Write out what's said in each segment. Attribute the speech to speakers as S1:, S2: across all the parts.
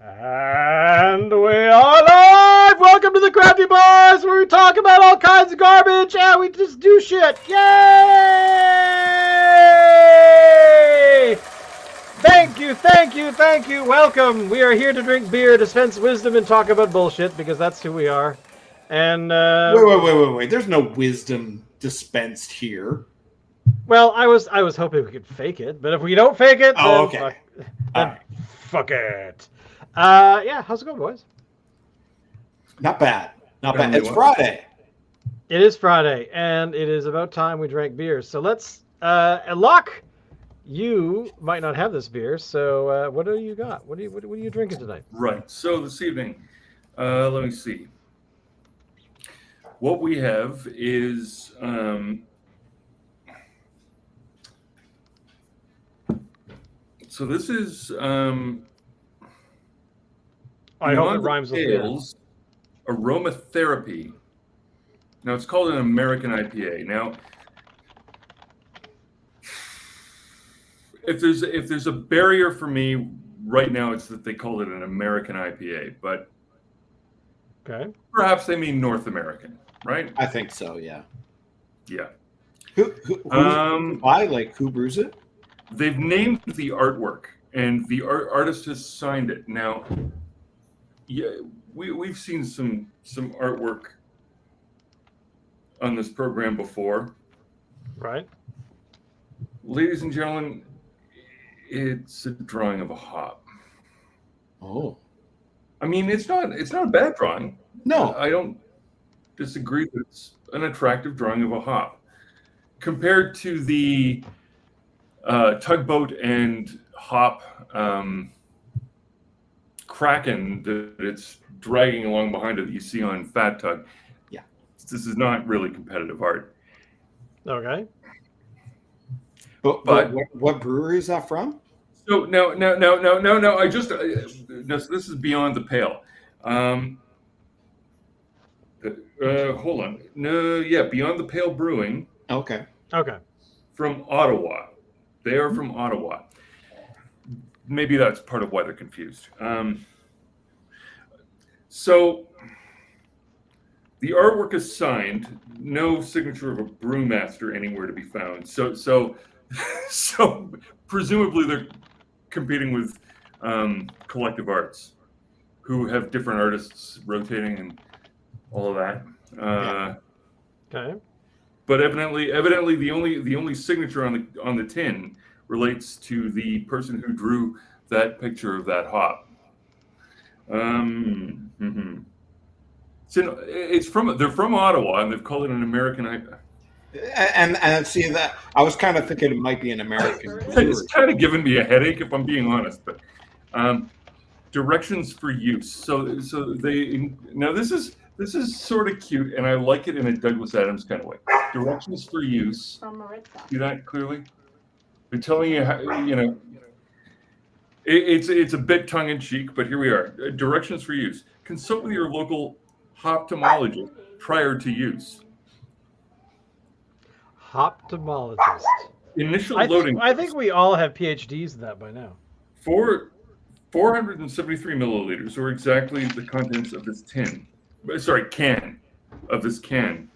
S1: And we are live! Welcome to the Crafty Bars, where we talk about all kinds of garbage and we just do shit. Yay! Thank you. Welcome. We are here to drink beer, dispense wisdom, and talk about bullshit because that's who we are. And
S2: Wait. There's no wisdom dispensed here.
S1: well, I was hoping we could fake it, but if we don't fake it, then
S2: Okay.
S1: fuck it. Yeah, how's it going, boys?
S2: Not bad. Not bad.
S3: Only
S2: It's
S3: one.
S2: Friday.
S1: It is Friday, and it is about time we drank beer. So let's, Locke, you might not have this beer. So what do you got? What are you drinking tonight?
S3: Right. So this evening, let me see. What we have is so this is
S1: I hope it
S3: Beyond the
S1: rhymes with beer.
S3: Pale's aromatherapy. Now it's called an American IPA. Now, if there's a barrier for me right now, it's that they call it an American IPA, but
S1: Okay.
S3: perhaps they mean North American, right?
S2: I think so. Yeah.
S3: Yeah.
S2: Who brews it?
S3: They've named the artwork, and the artist has signed it. Now, yeah, we've seen some artwork on this program before,
S1: Right.
S3: ladies and gentlemen. It's a drawing of a hop.
S2: Oh
S3: I mean, it's not a bad drawing.
S2: no.
S3: I don't disagree that it's an attractive drawing of a hop compared to the tugboat and hop kraken that it's dragging along behind it that you see on Fat Tug.
S2: Yeah.
S3: This is not really competitive art.
S1: Okay.
S2: But what brewery is that from?
S3: So no. I just no, so this is Beyond the Pale. Hold on. No, yeah, Beyond the Pale Brewing
S2: Okay.
S1: Okay.
S3: from Ottawa. They are from Ottawa. Maybe that's part of why they're confused. So the artwork is signed. No signature of a brewmaster anywhere to be found. So presumably they're competing with Collective Arts, who have different artists rotating and all of that.
S1: Okay.
S3: But evidently, the only signature on the tin relates to the person who drew that picture of that hop. So they're from Ottawa, and they've called it an American IPA.
S2: And see that I was kind of thinking it might be an American brewery.
S3: It's kind of giving me a headache, if I'm being honest. But directions for use. So they now this is sort of cute, and I like it in a Douglas Adams kind of way. Directions for use.
S4: From Maritza.
S3: See that clearly? They're telling you how, it's a bit tongue in cheek, but here we are. Directions for use. Consult with your local hoptomologist prior to use.
S1: Hoptomologist.
S3: Initial
S1: I
S3: loading.
S1: think we all have PhDs in that by now.
S3: 473 milliliters, or exactly the contents of this can. Of this can.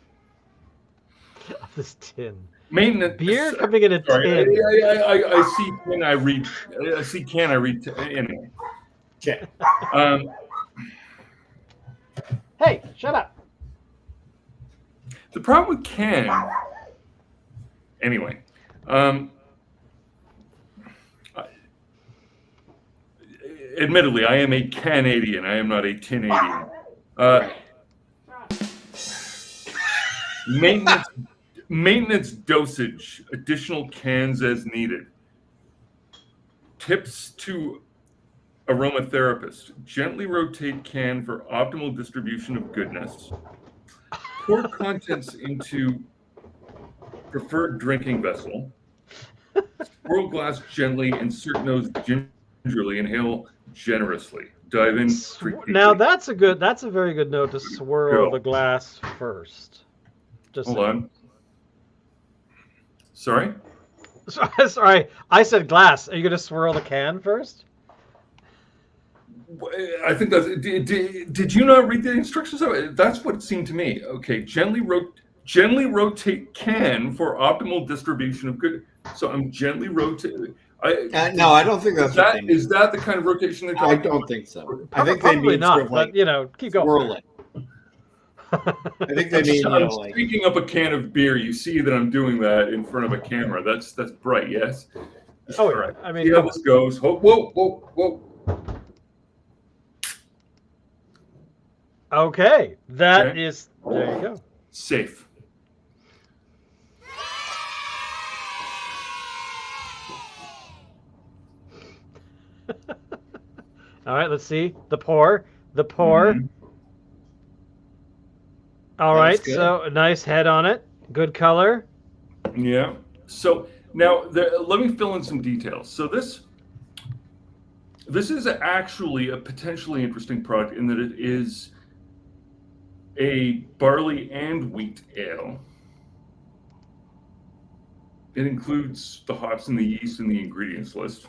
S1: This tin.
S3: Maintenance.
S1: Beer coming in a
S3: Sorry,
S1: tin.
S3: I see can. I read. I see can. I read. Anyway.
S2: Okay.
S1: Hey, shut up.
S3: The problem with can. Anyway. Admittedly, I am a Canadian. I am not a Tinadian. Maintenance dosage, additional cans as needed. Tips to aromatherapist: gently rotate can for optimal distribution of goodness. Pour contents into preferred drinking vessel. Swirl glass gently, insert nose gingerly, inhale generously. Dive in.
S1: Now that's a very good note to swirl
S3: Go.
S1: the glass first. Just
S3: Hold
S1: saying.
S3: on. Sorry?
S1: Sorry, I said glass. Are you going to swirl the can first?
S3: I think that's. Did you not read the instructions? That's what it seemed to me. Okay, gently rotate can for optimal distribution of good. So I'm gently rotating.
S2: No, I don't think that's what they mean.
S3: Is that the kind of rotation they're
S2: I
S3: talking
S2: don't
S3: about?
S2: think so. I think they
S1: Probably
S2: mean
S1: not,
S2: sort of like
S1: but you know, keep going.
S2: swirling. I think they mean,
S3: I'm
S2: like
S3: speaking up a can of beer. You see that I'm doing that in front of a camera. That's bright, yes.
S1: Oh,
S3: All
S1: yeah.
S3: right.
S1: I mean,
S3: See how this goes. Whoa.
S1: okay, that
S3: Okay.
S1: is. There you go.
S3: Safe.
S1: All right, let's see the pour. The pour.
S3: Mhm.
S1: All
S2: That was
S1: right,
S2: good.
S1: so a nice head on it. Good color.
S3: Yeah. So now let me fill in some details. So this is actually a potentially interesting product in that it is a barley and wheat ale. It includes the hops and the yeast in the ingredients list.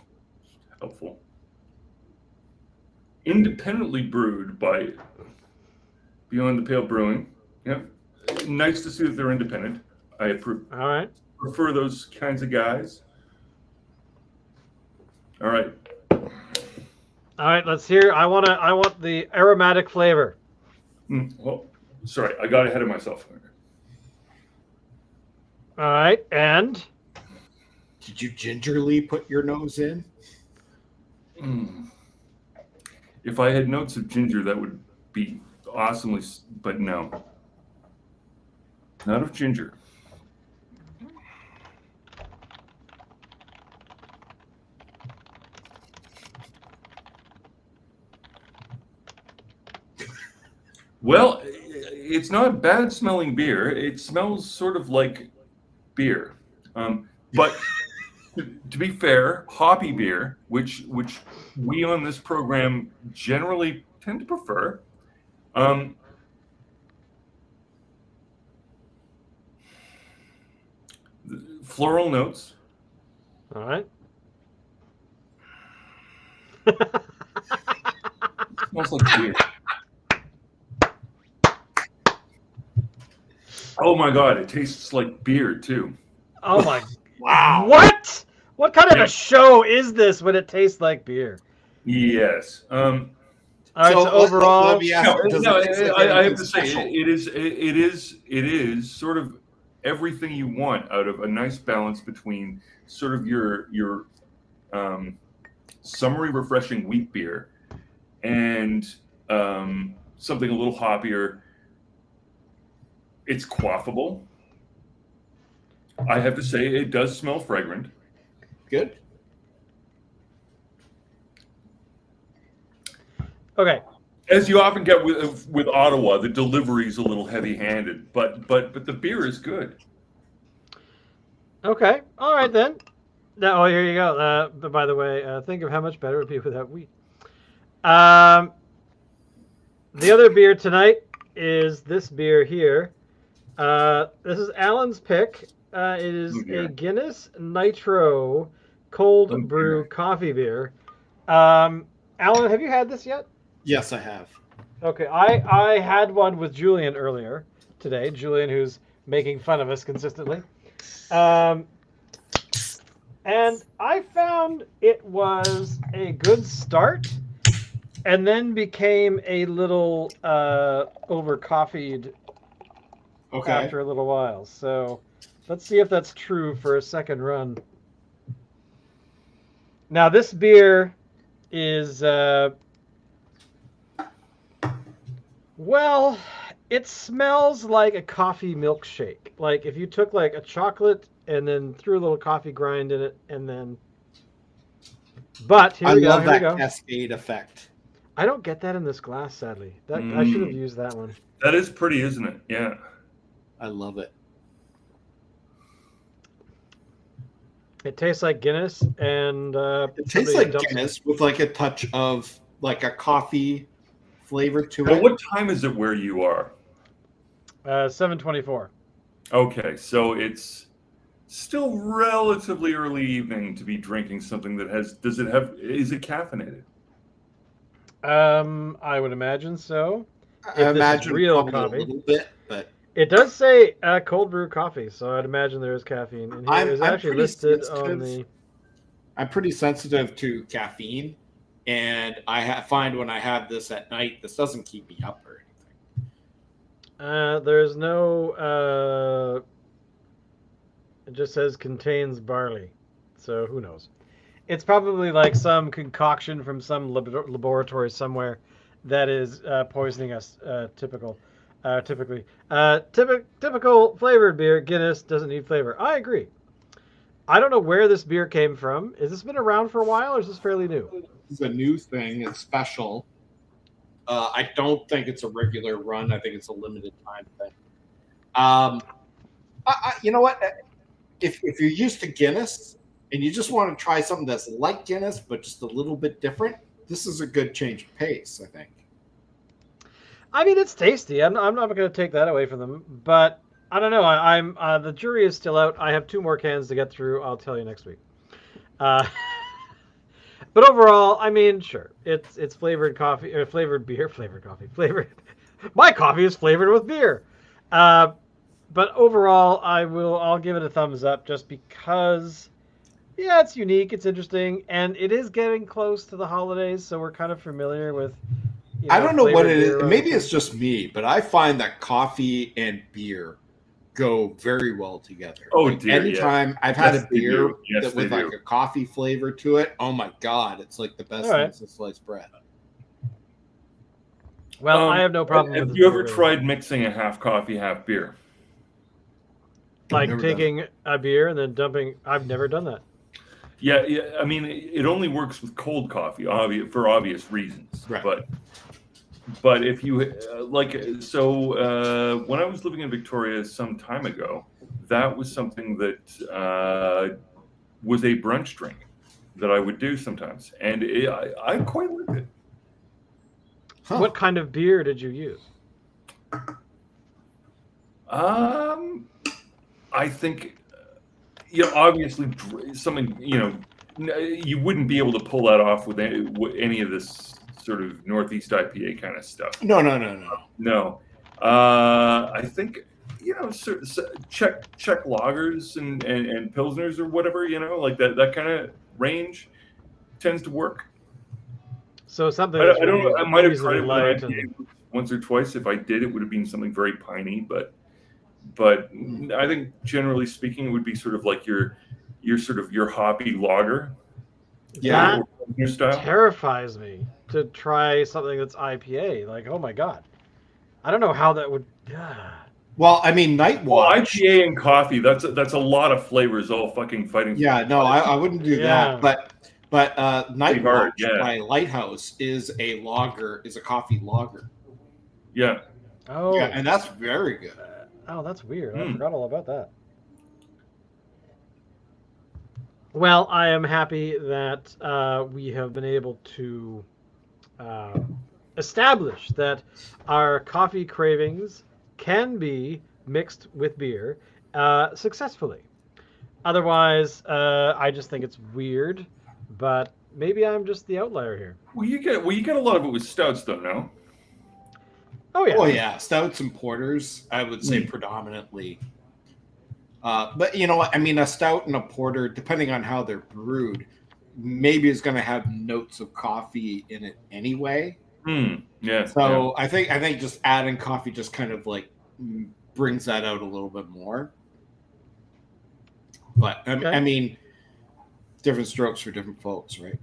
S3: Helpful. Independently brewed by Beyond the Pale Brewing. Yeah. Nice to see that they're independent. I
S1: All right.
S3: prefer those kinds of guys. All right.
S1: All right, let's hear. I want the aromatic flavor.
S3: Well, sorry, I got ahead of myself.
S1: All right, and
S2: did you gingerly put your nose in?
S3: If I had notes of ginger, that would be awesomely, but no. Not of ginger. Well, it's not bad smelling beer. It smells sort of like beer. But to be fair, hoppy beer, which we on this program generally tend to prefer, floral notes.
S1: all right.
S3: Smells like beer. Oh my god, it tastes like beer too.
S1: Oh my!
S2: Wow.
S1: What? What kind of
S3: Yeah.
S1: a show is this when it tastes like beer?
S3: Yes.
S1: All right. So,
S2: let
S1: overall,
S2: me ask, does it taste like
S3: I have
S2: anything
S3: to say
S2: special?
S3: it is sort of everything you want out of a nice balance between sort of your summery, refreshing wheat beer and something a little hoppier. It's quaffable. I have to say, it does smell fragrant.
S2: Good.
S1: okay.
S3: As you often get with Ottawa, the delivery is a little heavy-handed, but the beer is good.
S1: Okay. All right then. Now, oh, here you go. But by the way, think of how much better it would be without wheat. The other beer tonight is this beer here. This is Alan's pick. It is a Guinness Nitro cold brew coffee beer. Alan, have you had this yet?
S2: Yes, I have.
S1: Okay, I had one with Julian earlier today. Julian, who's making fun of us consistently. And I found it was a good start and then became a little over coffeed after a little while. So let's see if that's true for a second run. Now this beer is well, it smells like a coffee milkshake. Like if you took like a chocolate and then threw a little coffee grind in it and then but here
S2: I
S1: we go.
S2: love
S1: Here we
S2: that
S1: go.
S2: cascade effect.
S1: I don't get that in this glass, sadly. That I should have used that one.
S3: That is pretty, isn't it? Yeah.
S2: I love it.
S1: It tastes like Guinness, and
S2: It tastes like Guinness with like a touch of like a coffee flavor to
S3: Well,
S2: it.
S3: what time is it where you are?
S1: 7:24.
S3: Okay, so it's still relatively early evening to be drinking something that has. Is it caffeinated?
S1: I would imagine so.
S2: I
S1: If this is
S2: imagine
S1: real
S2: probably a
S1: coffee.
S2: little bit, but
S1: It does say cold brew coffee, so I'd imagine there is caffeine in here. Is
S2: I'm
S1: actually
S2: pretty
S1: listed on
S2: sensitive.
S1: the.
S2: I'm pretty sensitive to caffeine, and find when I have this at night, this doesn't keep me up or anything.
S1: There's no. It just says contains barley, so who knows? It's probably like some concoction from some laboratory somewhere that is poisoning us. Typically, typical flavored beer. Guinness doesn't need flavor. I agree. I don't know where this beer came from. Has this been around for a while, or is this fairly new?
S2: It's a new thing. It's special. I don't think it's a regular run. I think it's a limited time thing. You know what? If you're used to Guinness and you just want to try something that's like Guinness but just a little bit different, this is a good change of pace, I think.
S1: I mean, it's tasty. I'm not going to take that away from them, but I don't know. I'm the jury is still out. I have 2 more cans to get through. I'll tell you next week. Uh, but overall, I mean, sure, it's flavored coffee or flavored beer, flavored coffee, flavored. My coffee is flavored with beer. Uh, but overall, I'll give it a thumbs up just because. Yeah, it's unique, it's interesting, and it is getting close to the holidays, so we're kind of familiar with.
S2: I don't know what
S1: flavored
S2: it
S1: beer
S2: is.
S1: around
S2: Maybe
S1: the
S2: it's just me, but I find that coffee and beer go very well together.
S3: Oh,
S2: like
S3: dear,
S2: anytime I've had
S3: Yes,
S2: a
S3: they
S2: beer
S3: do. Yes,
S2: that
S3: they
S2: with like
S3: do.
S2: a coffee flavor to it, oh my god, it's like the best
S1: All right.
S2: thing since sliced bread.
S1: Well, I have no problem with
S3: Have
S1: this
S3: you
S1: beer,
S3: ever
S1: really.
S3: tried mixing a half coffee, half beer?
S1: Like
S2: Never done
S1: taking a beer and then dumping. I've never done that.
S3: Yeah, yeah. I mean, it only works with cold coffee, for obvious reasons.
S2: Right.
S3: But if you when I was living in Victoria some time ago, that was something that was a brunch drink that I would do sometimes, and I quite liked it.
S2: Huh.
S1: What kind of beer did you use?
S3: I think, obviously something, you wouldn't be able to pull that off with any of this sort of Northeast IPA kind of stuff.
S2: No.
S3: No. I think, Czech lagers and pilsners or whatever, like that kind of range tends to work.
S1: So something
S3: I
S1: that's
S3: don't know.
S1: really
S3: I might have
S1: easily
S3: tried it with
S1: light
S3: an
S1: and
S3: IPA once or twice. If I did, it would have been something very piney. But I think generally speaking, it would be sort of like your hoppy lager.
S2: Yeah.
S3: Or your style.
S1: terrifies me to try something that's IPA. Like, oh my god, I don't know how that would.
S2: Well, I mean, Night
S3: Well,
S2: Watch.
S3: IPA and coffee, that's a lot of flavors all fucking fighting.
S2: Yeah, no, I wouldn't do
S1: Yeah.
S2: that. But Night
S3: Pretty hard,
S2: Watch
S3: yeah.
S2: by Lighthouse is a coffee lager.
S3: Yeah.
S1: Oh,
S2: Yeah, and that's very good.
S1: oh, that's weird. I
S3: Hmm.
S1: forgot all about that. Well, I am happy that we have been able to establish that our coffee cravings can be mixed with beer successfully. Otherwise, I just think it's weird, but maybe I'm just the outlier here.
S3: Well, you get a lot of it with stouts, though, no?
S1: Oh yeah.
S2: Oh yeah, stouts and porters, I would say predominantly. But you know what? I mean, a stout and a porter, depending on how they're brewed, maybe is going to have notes of coffee in it anyway.
S3: Yeah.
S2: So I think just adding coffee just kind of like brings that out a little bit more. But
S1: Okay.
S2: I mean, different strokes for different folks, right?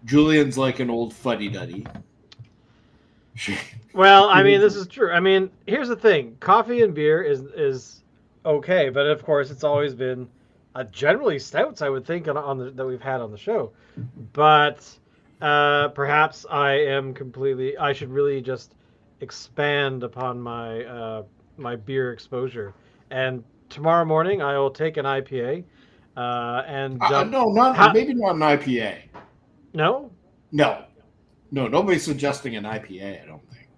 S2: Julian's like an old fuddy-duddy.
S1: Well, I mean, this is true. I mean, here's the thing: coffee and beer is okay, but of course, it's always been generally stouts. I would think that we've had on the show, but perhaps I should really just expand upon my my beer exposure. And tomorrow morning, I will take an IPA and jump.
S2: Maybe not an IPA.
S1: No.
S2: No, nobody's suggesting an IPA. I don't think.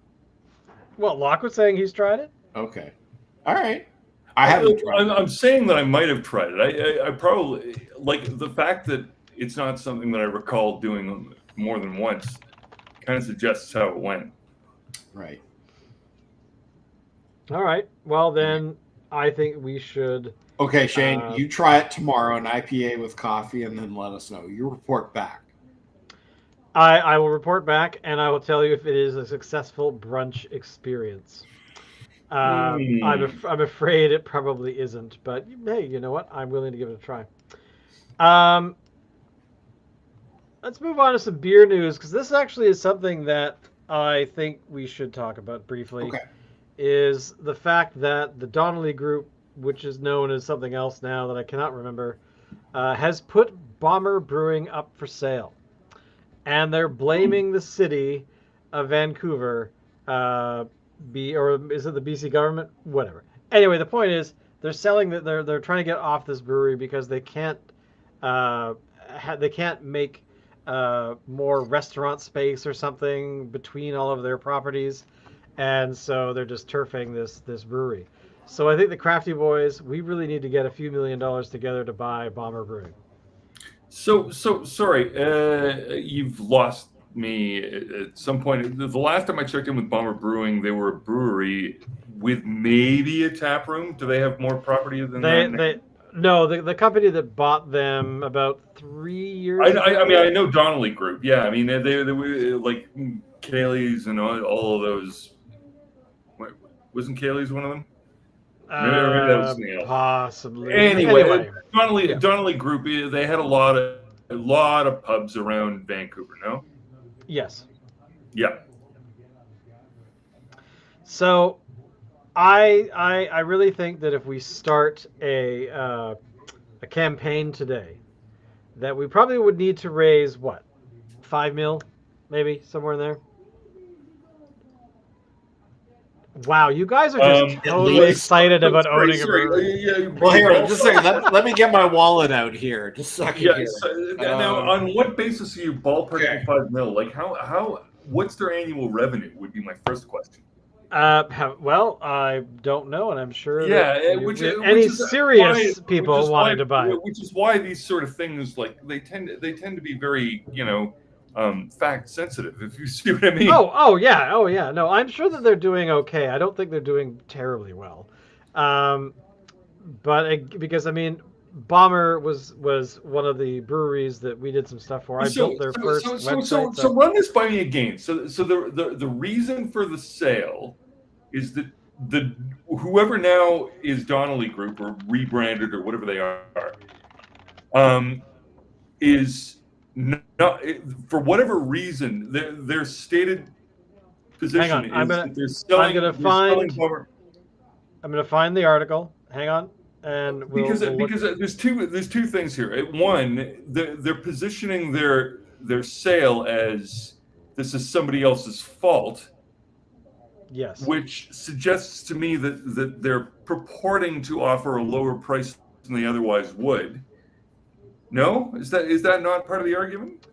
S1: Well, Locke was saying he's tried it.
S2: Okay, all right. I haven't tried.
S3: I'm saying that I might have tried it. I probably like the fact that it's not something that I recall doing more than once. Kind of suggests how it went.
S2: Right.
S1: All right. Well, then I think we should.
S2: Okay, Shane, you try it tomorrow, an IPA with coffee, and then let us know. You report back.
S1: I will report back, and I will tell you if it is a successful brunch experience. I'm afraid it probably isn't, but hey, you know what? I'm willing to give it a try. Let's move on to some beer news, because this actually is something that I think we should talk about briefly.
S2: Okay.
S1: Is the fact that the Donnelly Group, which is known as something else now that I cannot remember, has put Bomber Brewing up for sale. And they're blaming the city of Vancouver, or is it the BC government? Whatever. Anyway, the point is they're selling that they're trying to get off this brewery because they can't make more restaurant space or something between all of their properties, and so they're just turfing this brewery. So I think the Crafty Boys, we really need to get a few $1 million together to buy Bomber Brewing.
S3: So sorry, you've lost me at some point. The last time I checked in with Bomber Brewing, they were a brewery with maybe a tap room. Do they have more property than that?
S1: No, the company that bought them about 3 years ago.
S3: I mean, I know Donnelly Group. Yeah, I mean, they were like Kaylee's and all of those. Wasn't Kaylee's one of them? Maybe that was something else.
S1: Possibly.
S3: Anyway. Donnelly Group. They had a lot of pubs around Vancouver. No.
S1: Yes.
S3: Yeah.
S1: So, I really think that if we start a campaign today, that we probably would need to raise what, $5 million, maybe somewhere in there. Wow, you guys are just totally excited about owning a brewery.
S2: Well, here, just a second. Let me get my wallet out here. Just a second.
S3: Yeah. So, now, on what basis are you ballparking $5 million? Like, how? What's their annual revenue? Would be my first question.
S1: Well, I don't know, and I'm sure
S3: serious
S1: people wanted to buy it.
S3: Which is why these sort of things, like, they tend to be very, fact sensitive, if you see what I mean.
S1: Oh yeah. No, I'm sure that they're doing okay. I don't think they're doing terribly well, but because I mean, Bomber was one of the breweries that we did some stuff for. I built their first website.
S3: So run this by me again. So the reason for the sale is that whoever now is Donnelly Group or rebranded or whatever they are, is not, for whatever reason, their stated position is that they're selling.
S1: I'm gonna find the article. Hang on. And
S3: because there's two things here. One, they're positioning their sale as this is somebody else's fault.
S1: Yes.
S3: Which suggests to me that they're purporting to offer a lower price than they otherwise would. No? Is that not part of the argument?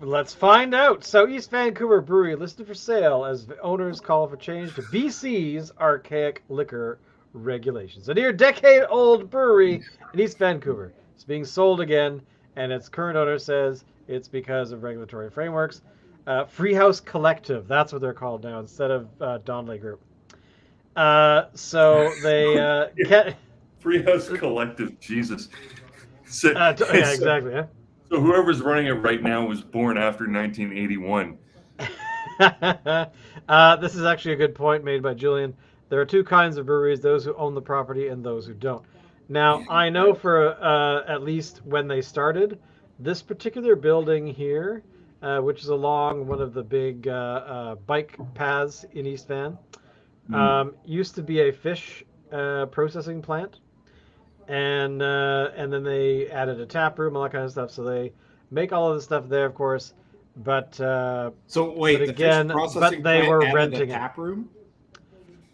S1: Let's find out. So East Vancouver Brewery listed for sale as the owners call for change to BC's archaic liquor regulations. A near decade-old brewery in East Vancouver is being sold again, and its current owner says it's because of regulatory frameworks. Freehouse Collective, that's what they're called now, instead of Donnelly Group. So they get
S3: Freehouse Collective, Jesus.
S1: Yeah, exactly. Yeah.
S3: So whoever's running it right now was born after 1981.
S1: This is actually a good point made by Julian. There are two kinds of breweries, those who own the property and those who don't. Now, I know for at least when they started, this particular building here, which is along one of the big bike paths in East Van, used to be a fish processing plant. And then they added a tap room, all that kind of stuff. So they make all of the stuff there, of course. But
S2: so wait,
S1: but again,
S2: the fish processing
S1: but they
S2: plant
S1: were
S2: added
S1: renting
S2: a tap room?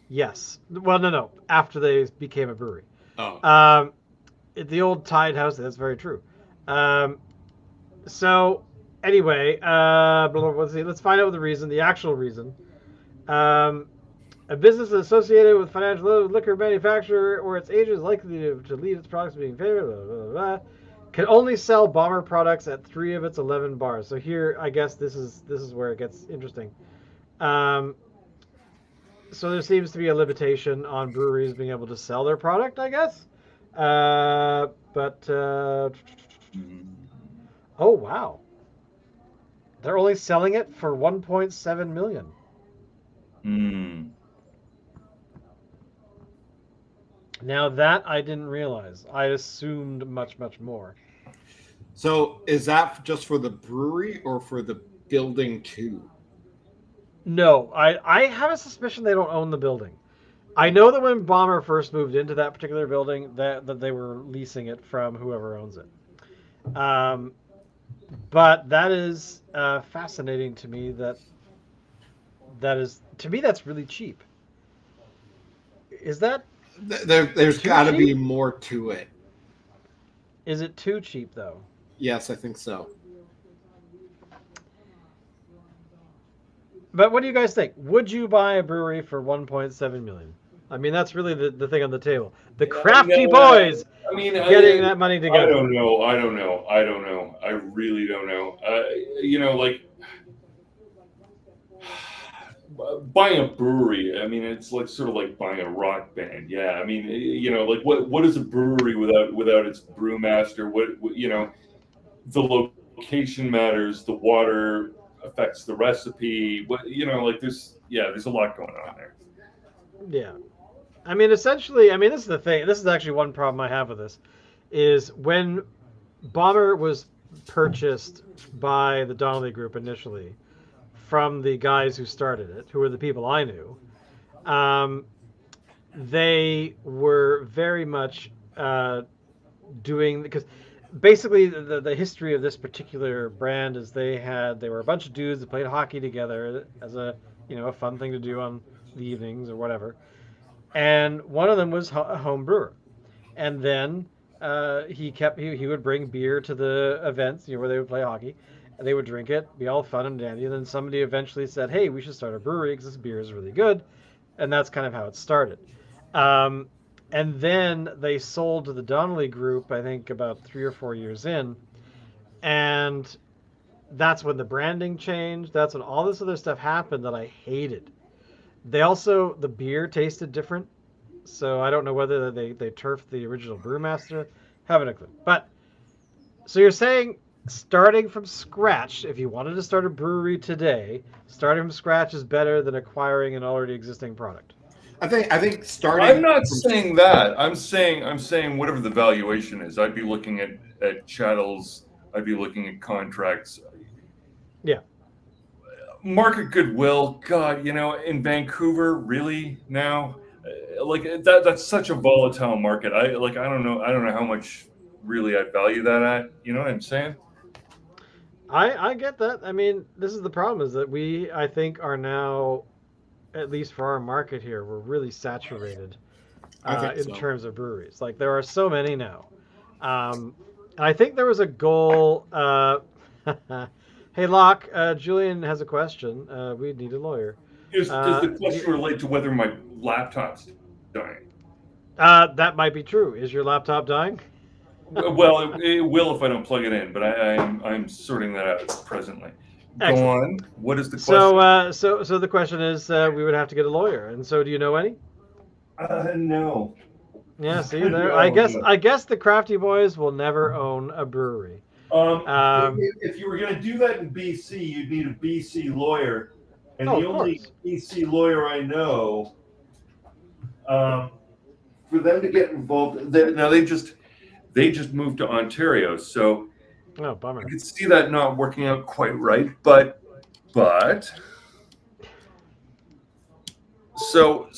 S1: Yes. Well, no. After they became a brewery.
S2: Oh.
S1: The old Tide House. That's very true. So anyway, let's find out the reason, the actual reason. A business associated with financial liquor manufacturer or its agent is likely to lead its products to being favored. Blah, blah, blah. can only sell Bomber products at 3 of its 11 bars. So here, I guess this is where it gets interesting. Um, so there seems to be a limitation on breweries being able to sell their product, I guess. But oh wow, they're only selling it for 1.7 million.
S3: Mm.
S1: Now that I didn't realize. I assumed much more.
S2: So is that just for the brewery or for the building too?
S1: No, I have a suspicion they don't own the building. I know that when Bomber first moved into that particular building, that they were leasing it from whoever owns it. But that is fascinating to me. That is to me that's really cheap. Is that
S2: There's
S1: too
S2: got to be
S1: cheap?
S2: more to it.
S1: Is it too cheap though?
S2: Yes, I think so.
S1: But what do you guys think? Would you buy a brewery for 1.7 million? I mean, that's really the thing on the table. The crafty
S3: No,
S1: boys
S3: I mean,
S1: getting that money
S3: I
S1: together.
S3: don't know. I don't know. I don't know. I really don't know. Like buying a brewery. I mean, it's like sort of like buying a rock band. Yeah. I mean, like what is a brewery without its brewmaster? The location matters. The water affects the recipe. Like there's a lot going on there.
S1: Yeah. I mean, essentially, I mean, this is the thing. This is actually one problem I have with this, is when Bomber was purchased by the Donnelly Group initially from the guys who started it, who were the people I knew. Um, they were very much doing because basically the history of this particular brand is they were a bunch of dudes that played hockey together as a fun thing to do on the evenings or whatever, and one of them was a home brewer, and then he would bring beer to the events, where they would play hockey, and they would drink it, be all fun and dandy, and then somebody eventually said, hey, we should start a brewery because this beer is really good, and that's kind of how it started. um, and then they sold to the Donnelly Group, I think about 3 or 4 years in, and that's when the branding changed. That's when all this other stuff happened that I hated. The beer tasted different, so I don't know whether they turfed the original brewmaster. Haven't a clue. But so you're saying starting from scratch, if you wanted to start a brewery today, starting from scratch is better than acquiring an already existing product.
S2: I think
S3: I'm
S2: starting
S3: not
S2: from
S3: saying that. I'm saying whatever the valuation is. I'd be looking at chattels. I'd be looking at contracts.
S1: Yeah.
S3: Market goodwill. God, in Vancouver, really now, like that's such a volatile market. I don't know. I don't know how much really I value that at. You know what I'm saying?
S1: I get that. I mean, this is the problem is that I think are now, at least for our market here, we're really saturated
S2: I think
S1: in
S2: so.
S1: terms of breweries. Like there are so many now. And I think there was a goal. Hey, Locke, Julian has a question. We need a lawyer.
S3: Does the
S1: Do
S3: question relate to whether my laptop's dying?
S1: that might be true. Is your laptop dying?
S3: Well, it will if I don't plug it in, but I'm sorting that out presently. Go
S1: Excellent.
S3: on. What is the
S1: So,
S3: question?
S1: so the question is, we would have to get a lawyer. And so, do you know any?
S3: No.
S1: Yeah. See there. I
S3: No,
S1: guess
S3: no.
S1: I guess the Crafty Boys will never own a brewery.
S3: If you were going to do that in BC, you'd need a BC lawyer, and
S1: Oh,
S3: the
S1: of
S3: only
S1: course.
S3: BC lawyer I know, um, for them to get involved, now they just moved to Ontario, so
S1: Oh,
S3: I
S1: bummer.
S3: could see that not working out quite right. But so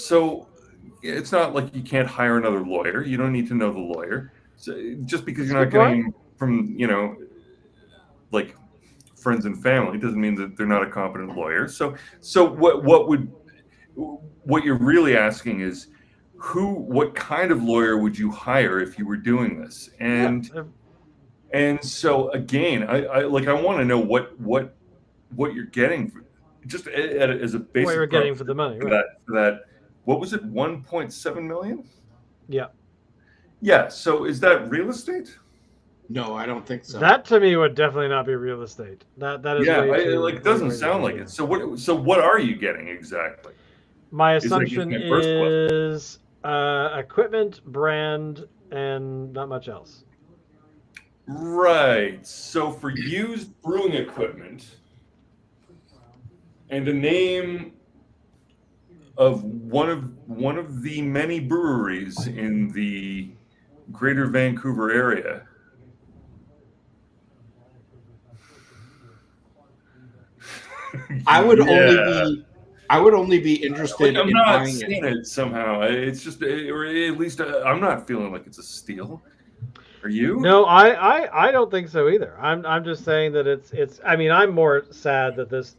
S3: it's not like you can't hire another lawyer. You don't need to know the lawyer. So just because
S1: That's a
S3: you're
S1: good
S3: not
S1: point.
S3: getting him from like friends and family doesn't mean that they're not a competent lawyer. So what you're really asking is what kind of lawyer would you hire if you were doing this?
S1: Yeah.
S3: And so again, I want to know what you're getting just as a
S1: What you're
S3: basic
S1: getting
S3: premise
S1: for the money,
S3: for
S1: right?
S3: that what was it, 1.7 million?
S1: Yeah.
S3: Yeah. So is that real estate?
S2: No, I don't think so.
S1: That to me would definitely not be real estate. That is
S3: Yeah,
S1: way too.
S3: like it doesn't
S1: way
S3: sound
S1: too
S3: like
S1: big.
S3: it. So what are you getting exactly?
S1: My
S3: Is I guess
S1: assumption
S3: my first question.
S1: is equipment, brand, and not much else.
S3: Right. So for used brewing equipment and a name of one of the many breweries in the Greater Vancouver area.
S2: I would only
S3: Yeah.
S2: be I would only be
S3: Like
S2: interested
S3: I'm
S2: in
S3: not
S2: buying it.
S3: seeing it somehow. It's just, or at least I'm not feeling like it's a steal. Are you?
S1: No, I don't think so either. I'm just saying that it's. I mean, I'm more sad that this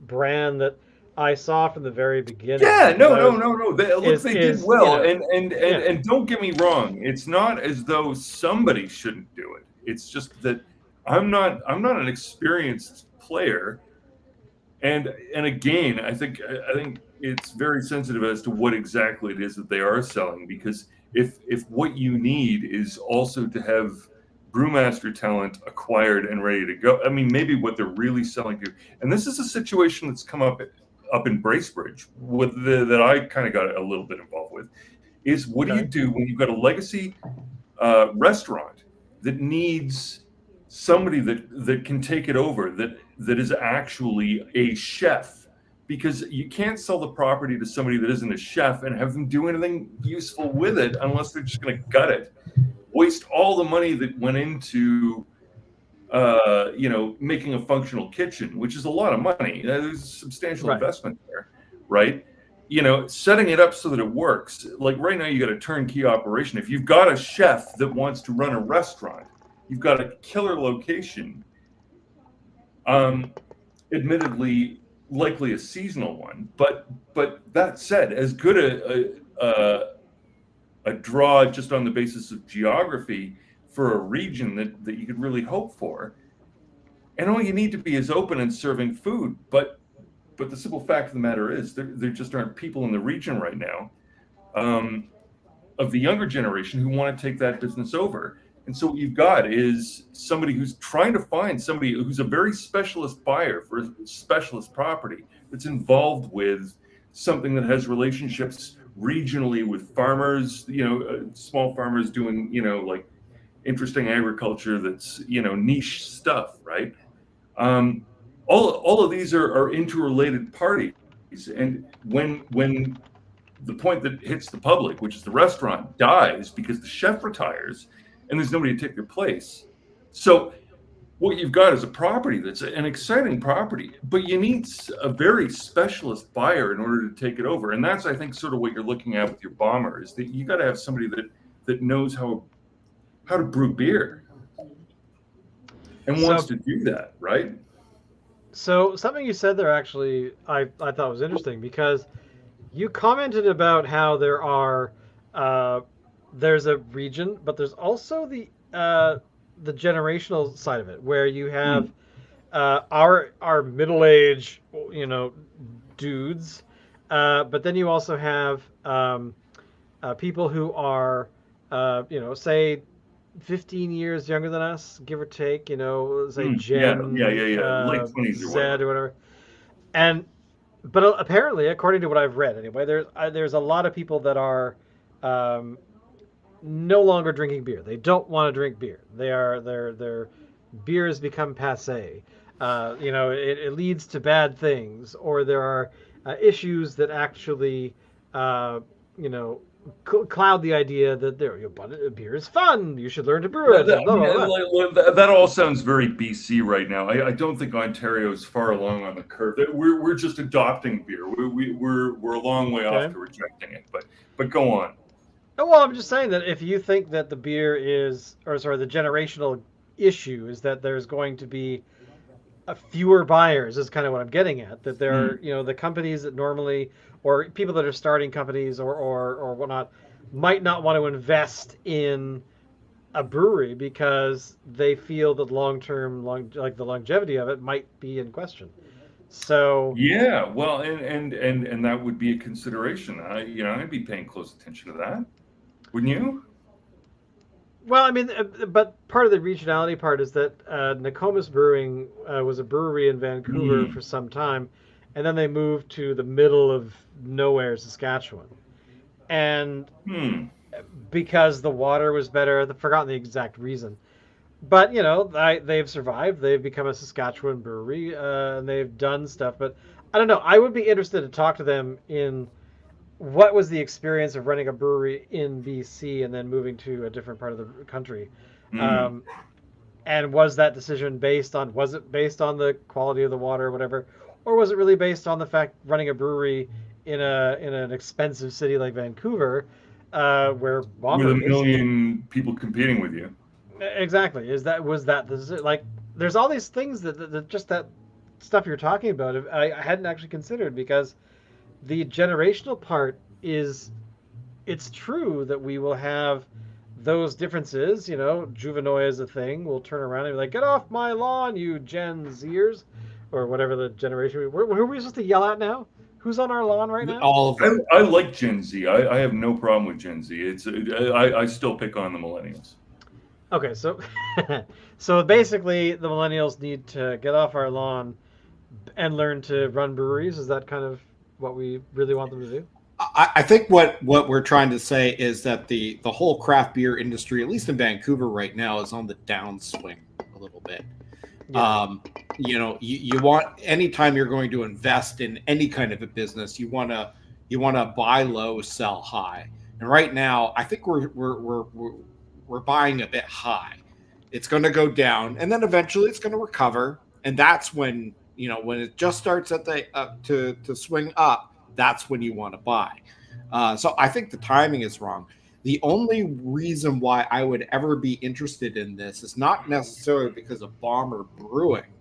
S1: brand that I saw from the very beginning
S3: Yeah,
S1: because
S3: no,
S1: I
S3: no,
S1: was
S3: no, no. Look, they did
S1: is
S3: well, and
S1: yeah,
S3: and don't get me wrong. It's not as though somebody shouldn't do it. It's just that I'm not an experienced player, and again, I think it's very sensitive as to what exactly it is that they are selling, because if what you need is also to have brewmaster talent acquired and ready to go, I mean, maybe what they're really selling to, and this is a situation that's come up in Bracebridge that I kind of got a little bit involved with, is what do you
S1: okay,
S3: do when you've got a legacy restaurant that needs somebody that can take it over, that is actually a chef, because you can't sell the property to somebody that isn't a chef and have them do anything useful with it unless they're just going to gut it, waste all the money that went into making a functional kitchen, which is a lot of money. There's a substantial
S1: right.
S3: investment there, right? Setting it up so that it works. Like right now, you got a turnkey operation. If you've got a chef that wants to run a restaurant, you've got a killer location. Um, Admittedly, likely a seasonal one, but that said, as good a draw just on the basis of geography for a region that you could really hope for. And all you need to be is open and serving food. But the simple fact of the matter is, there just aren't people in the region right now, um, of the younger generation, who want to take that business over. And so what you've got is somebody who's trying to find somebody who's a very specialist buyer for a specialist property that's involved with something that has relationships regionally with farmers, small farmers doing, like interesting agriculture that's, niche stuff, right? Um, all of these are interrelated parties, and when the point that hits the public, which is the restaurant, dies because the chef retires and there's nobody to take their place. So what you've got is a property that's an exciting property, but you need a very specialist buyer in order to take it over. And that's, I think, sort of what you're looking at with your bomber, is that you got to have somebody that knows how to brew beer and wants
S1: So
S3: to do that, right?
S1: so something you said there actually I thought was interesting because you commented about how uh, there's a region, but there's also the generational side of it where you have
S3: Mm,
S1: our middle age, dudes, but then you also have people who are, say 15 years younger than us, give or take, say
S3: yeah, yeah,
S1: Gen
S3: yeah, yeah. Late 20s or
S1: Z
S3: whatever.
S1: or whatever. And but apparently, according to what I've read anyway, there's a lot of people that are um, no longer drinking beer. They don't want to drink beer. Their beer has become passe. It leads to bad things, or there are issues that actually, uh, you know, cloud the idea that but beer is fun. You should learn to brew it, and
S3: I
S1: blah
S3: mean,
S1: blah blah.
S3: that all sounds very BC right now. I don't think Ontario is far along on the curve. We're just adopting beer. We're a long way off
S1: Okay.
S3: to rejecting it. But go on.
S1: Oh, well, I'm just saying that if you think that the beer is, or sorry, the generational issue is that there's going to be a fewer buyers, is kind of what I'm getting at. That there are,
S3: Mm.
S1: the companies that normally, or people that are starting companies or whatnot, might not want to invest in a brewery because they feel that like the longevity of it might be in question. So,
S3: Yeah, well, and that would be a consideration. I'd be paying close attention to that, wouldn't you?
S1: Well, I mean, but part of the regionality part is that Nokomis Brewing was a brewery in Vancouver
S3: Mm.
S1: for some time, and then they moved to the middle of nowhere, Saskatchewan. And
S3: Hmm.
S1: because the water was better, I've forgotten the exact reason. But they've survived. They've become a Saskatchewan brewery, and they've done stuff. But I don't know. I would be interested to talk to them in what was the experience of running a brewery in BC and then moving to a different part of the country.
S3: Mm.
S1: Um, and was that decision was it based on the quality of the water or whatever, or was it really based on the fact running a brewery in an expensive city like Vancouver, where
S3: With a
S1: Bomber is?
S3: million people competing with you.
S1: Exactly. Was that like? There's all these things that just that stuff you're talking about. I hadn't actually considered because the generational part is it's true that we will have those differences. Juvenile is a thing. We'll turn around and be like, "Get off my lawn, you Gen Zers," or whatever the generation. Who are we supposed to yell at now? Who's on our lawn right now?
S2: All of them.
S3: I like Gen Z. I have no problem with Gen Z. I still pick on the millennials.
S1: Okay, so so basically, the millennials need to get off our lawn and learn to run breweries. Is that kind of what we really want them to do?
S2: I think what we're trying to say is that the whole craft beer industry, at least in Vancouver right now, is on the downswing a little bit.
S1: Yeah.
S2: You want anytime you're going to invest in any kind of a business, you want to buy low, sell high. And right now, I think we're buying a bit high. It's going to go down, and then eventually it's going to recover. And that's when it just starts at the to swing up. That's when you want to buy. So I think the timing is wrong. The only reason why I would ever be interested in this is not necessarily because of Bomber Brewing,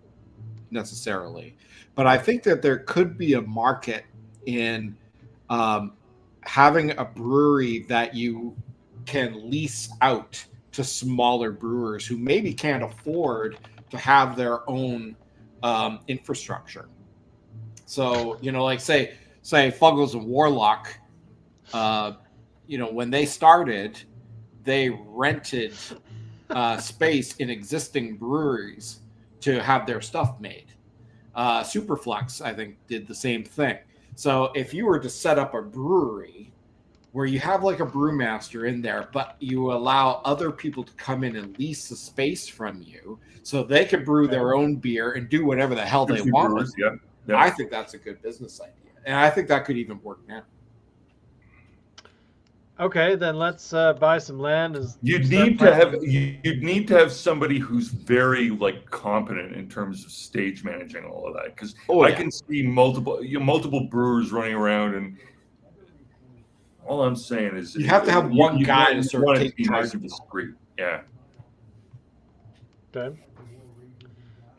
S2: necessarily, but I think that there could be a market in having a brewery that you can lease out to smaller brewers who maybe can't afford to have their own infrastructure. So, like say Fuggles and Warlock, when they started, they rented space in existing breweries to have their stuff made. Superflex, I think, did the same thing. So if you were to set up a brewery where you have like a brewmaster in there, but you allow other people to come in and lease the space from you so they can brew their own beer and do whatever the hell they want.
S3: Brewers, yeah. Yeah.
S2: I think that's a good business idea. And I think that could even work now.
S1: Okay, then let's buy some land.
S3: You'd need to have somebody who's very competent in terms of stage managing all of that, because I can see multiple brewers running around, and all I'm saying is
S2: you have to have one guy to sort of take charge
S3: of the street. Yeah.
S1: Okay.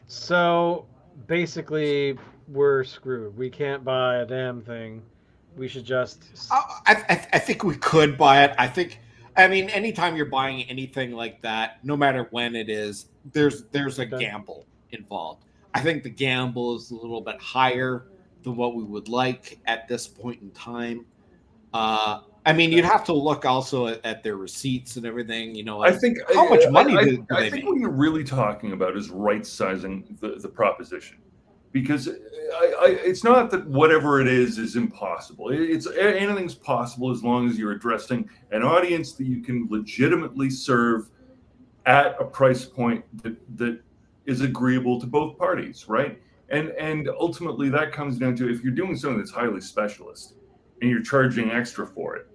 S1: So basically, we're screwed. We can't buy a damn thing. We should just.
S2: I think we could buy it. I mean, anytime you're buying anything like that, no matter when it is, there's a gamble involved. I think the gamble is a little bit higher than what we would like at this point in time. I mean, you'd have to look also at their receipts and everything.
S3: I think
S2: how much money do they
S3: I think
S2: make?
S3: what you're really talking about is right sizing the proposition, because it's not that whatever it is impossible. It's anything's possible as long as you're addressing an audience that you can legitimately serve at a price point that is agreeable to both parties, right? And ultimately that comes down to, if you're doing something that's highly specialist and you're charging extra for it,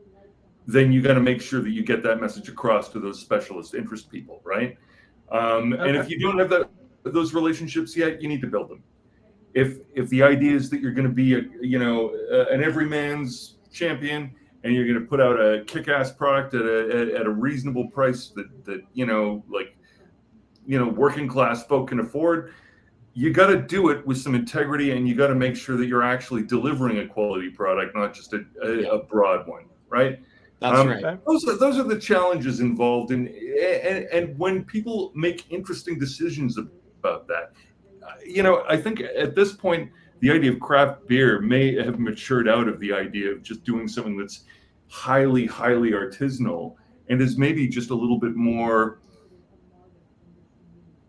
S3: then you got to make sure that you get that message across to those specialist interest people, right? And if you don't have those relationships yet, you need to build them. If the idea is that you're going to be an everyman's champion, and you're going to put out a kick-ass product at a reasonable price that working class folk can afford, you got to do it with some integrity, and you got to make sure that you're actually delivering a quality product, not just a broad one, right?
S2: That's right.
S3: Those are the challenges involved in, and when people make interesting decisions about that, I think at this point the idea of craft beer may have matured out of the idea of just doing something that's highly, highly artisanal and is maybe just a little bit more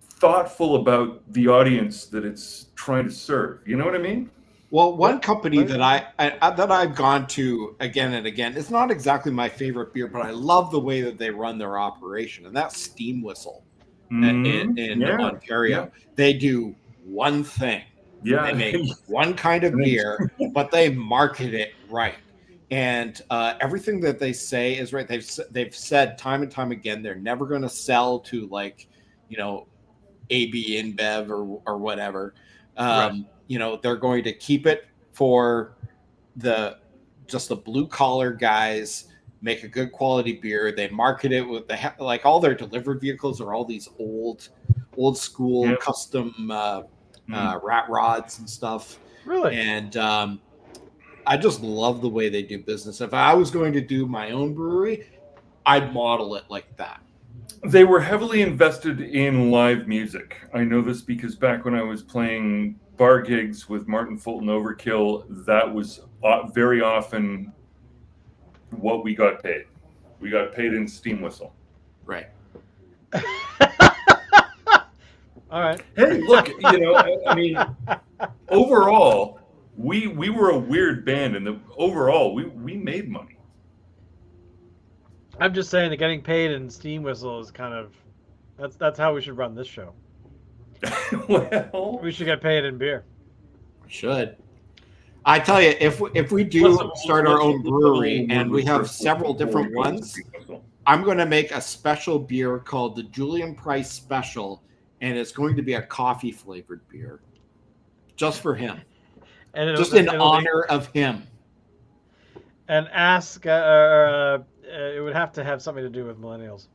S3: thoughtful about the audience that it's trying to serve. You know what I mean?
S2: Well, one company that I've gone to again and again, it's not exactly my favorite beer, but I love the way that they run their operation, and that's Steam Whistle in Ontario.
S3: Yeah.
S2: They do one thing.
S3: Yeah.
S2: They make one kind of beer, but they market it right. And everything that they say is right. They've said time and time again they're never going to sell to like, AB InBev or whatever.
S1: Right.
S2: They're going to keep it for the blue collar guys, make a good quality beer. They market it with like all their delivered vehicles are all these old school custom rat rods and stuff.
S1: Really?
S2: And I just love the way they do business. If I was going to do my own brewery, I'd model it like that.
S3: They were heavily invested in live music. I know this because back when I was playing bar gigs with Martin Fulton Overkill, that was very often what we got paid. We got paid in Steam Whistle.
S2: Right.
S1: All right.
S3: Hey, look, I mean, overall, we were a weird band, and overall, we made money.
S1: I'm just saying that getting paid in Steam Whistle is kind of that's how we should run this show.
S3: Well,
S1: We should get paid in beer.
S2: Should. I tell you, if we do start our own brewery and we have several different ones, I'm going to make a special beer called the Julian Price Special, and it's going to be a coffee flavored beer, just for him,
S1: And
S2: just in honor of him.
S1: And it would have to have something to do with millennials.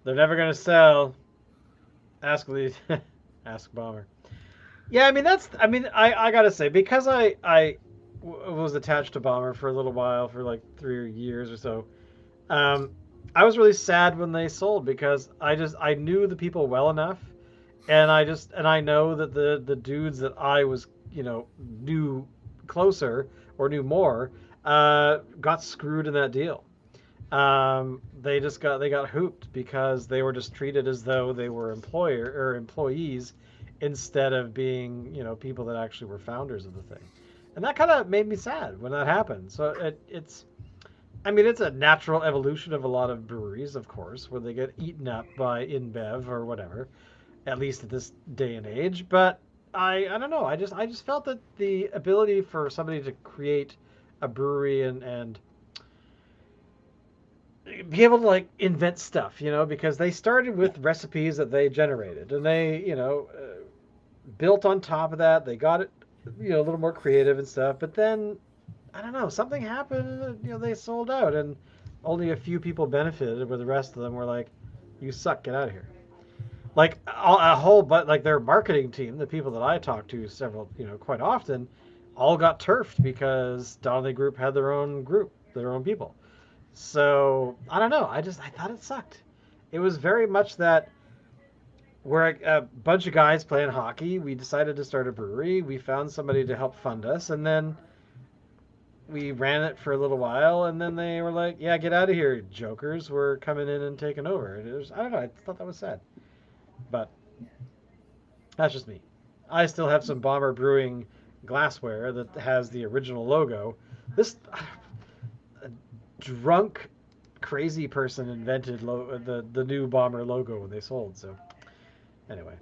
S1: They're never going to sell. Ask Bomber. Yeah, I mean I gotta say, because I was attached to Bomber for a little while, for like 3 years or so. I was really sad when they sold, because I knew the people well enough, and I know that the dudes that I was knew closer or knew more got screwed in that deal. They got hooped because they were just treated as though they were employees, instead of being people that actually were founders of the thing, and that kind of made me sad when that happened. So it's a natural evolution of a lot of breweries, of course, where they get eaten up by InBev or whatever, at least at this day and age. But I don't know. I just felt that the ability for somebody to create a brewery and be able to like invent stuff, because they started with recipes that they generated, and they built on top of that. They got it a little more creative and stuff, but then I don't know, something happened, they sold out, and only a few people benefited, where the rest of them were like, you suck, get out of here. Like a whole, but like their marketing team, the people that I talked to quite often, all got turfed because Donnelly Group had their own people. So I don't know. I thought it sucked. It was very much that we're a bunch of guys playing hockey. We decided to start a brewery. We found somebody to help fund us, and then we ran it for a little while. And then they were like, "Yeah, get out of here, jokers. We're coming in and taking over." And I don't know. I thought that was sad, but that's just me. I still have some Bomber Brewing glassware that has the original logo. This drunk, crazy person invented the new Bomber logo when they sold. So anyway,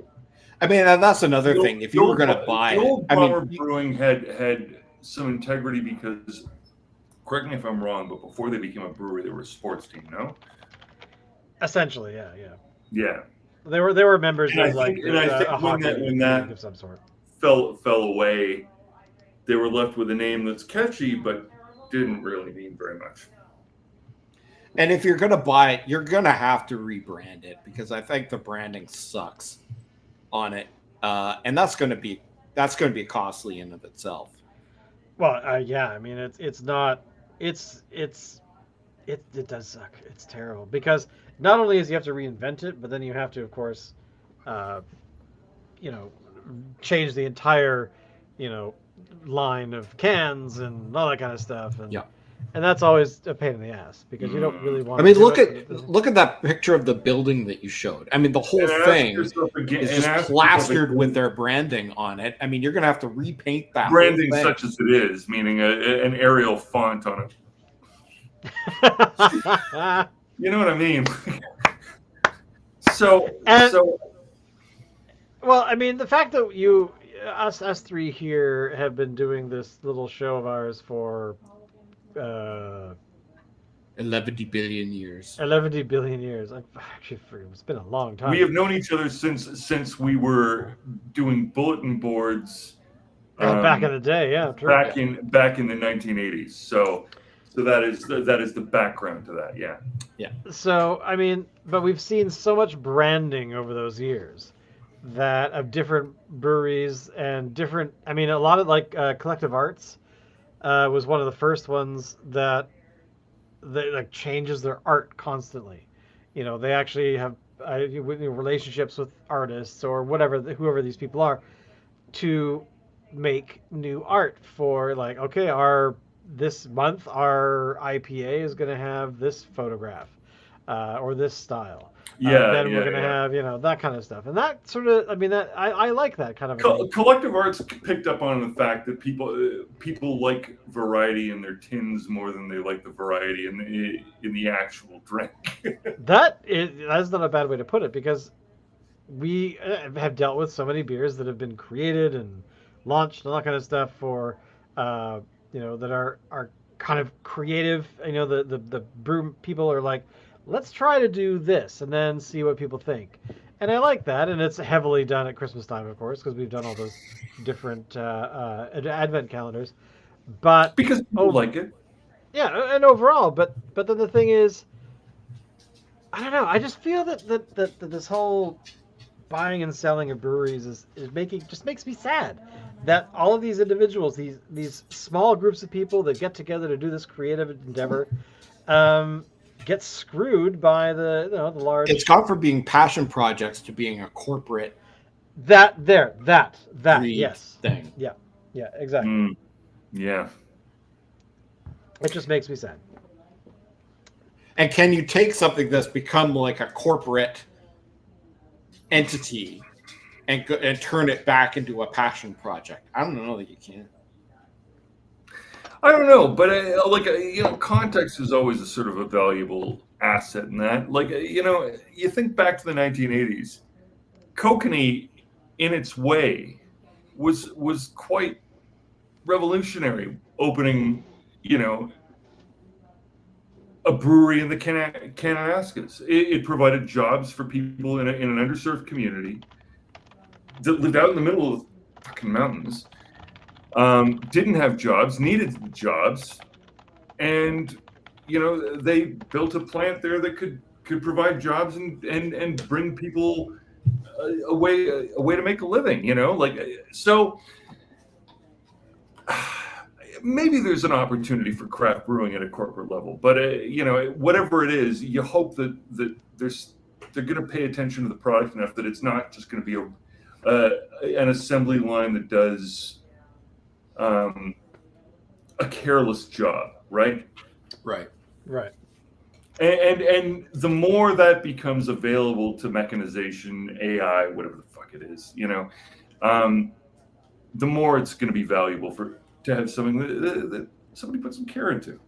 S2: I mean, that's another thing. If you were going to buy it,
S3: old Bomber Brewing had some integrity, because, correct me if I'm wrong, but before they became a brewery, they were a sports team. No.
S1: Essentially, yeah.
S3: Yeah.
S1: They were members of
S3: I think when that
S1: of some sort
S3: fell away, they were left with a name that's catchy but didn't really mean very much.
S2: And if you're going to buy it, you're going to have to rebrand it, because I think the branding sucks on it, and that's going to be costly in of itself.
S1: Well, yeah. I mean, it does suck. It's terrible, because not only is you have to reinvent it, but then you have to, of course, change the entire, line of cans and all that kind of stuff. And
S2: yeah.
S1: and that's always a pain in the ass because you don't really want
S2: I
S1: to
S2: mean,
S1: do it.
S2: look at that picture of the building that you showed. I mean, the whole
S3: And ask
S2: thing
S3: yourself again,
S2: is
S3: and
S2: just
S3: ask
S2: plastered
S3: yourself
S2: with
S3: again,
S2: their branding on it. I mean, you're going to have to repaint that whole
S3: branding
S2: thing.
S3: such as it is, meaning an Arial font on it. You know what I mean? so,
S1: And
S3: so
S1: well, I mean, the fact that us three here have been doing this little show of ours for uh,
S2: 11 billion years.
S1: 11 billion years. Actually, it's been a long time.
S3: we have known each other since we were doing bulletin boards
S1: Back in the day, yeah, true.
S3: back in the 1980s. So that is the background to that. Yeah.
S1: So, I mean, but we've seen so much branding over those years that of different breweries and different. I mean, a lot of like Collective Arts was one of the first ones that like changes their art constantly. You know, they actually have relationships with artists or whatever, whoever these people are, to make new art for like, okay, our this month our IPA is going to have this photograph or this style. Then we're going to have that kind of stuff, and that sort of, I mean, that I like that kind of a thing.
S3: Collective Arts picked up on the fact that people like variety in their tins more than they like the variety in the actual drink.
S1: That's not a bad way to put it, because we have dealt with so many beers that have been created and launched and all that kind of stuff for that are kind of creative. The brew people are like, let's try to do this and then see what people think. And I like that, and it's heavily done at Christmas time, of course, because we've done all those different advent calendars. But
S3: because people like it.
S1: Yeah, and overall, but then the thing is, I don't know. I just feel that this whole buying and selling of breweries is makes me sad that all of these individuals, these small groups of people that get together to do this creative endeavor, get screwed by the large.
S2: It's gone from being passion projects to being a corporate
S1: that yes
S2: thing.
S1: Yeah, exactly.
S3: Yeah,
S1: it just makes me sad.
S2: And can you take something that's become like a corporate entity and turn it back into a passion project? I don't know that you can.
S3: I don't know, but context is always a sort of a valuable asset in that. You think back to the 1980s, Kokanee, in its way, was quite revolutionary, opening, a brewery in the Kananaskis. It provided jobs for people in an underserved community that lived out in the middle of the fucking mountains. Didn't have jobs, needed jobs, and they built a plant there that could provide jobs and bring people a way to make a living. So maybe there's an opportunity for craft brewing at a corporate level, but whatever it is, you hope that they're going to pay attention to the product enough that it's not just going to be an assembly line that does a careless job, right?
S2: Right.
S3: And the more that becomes available to mechanization, AI, whatever the fuck it is, the more it's going to be valuable to have something that somebody put some care into.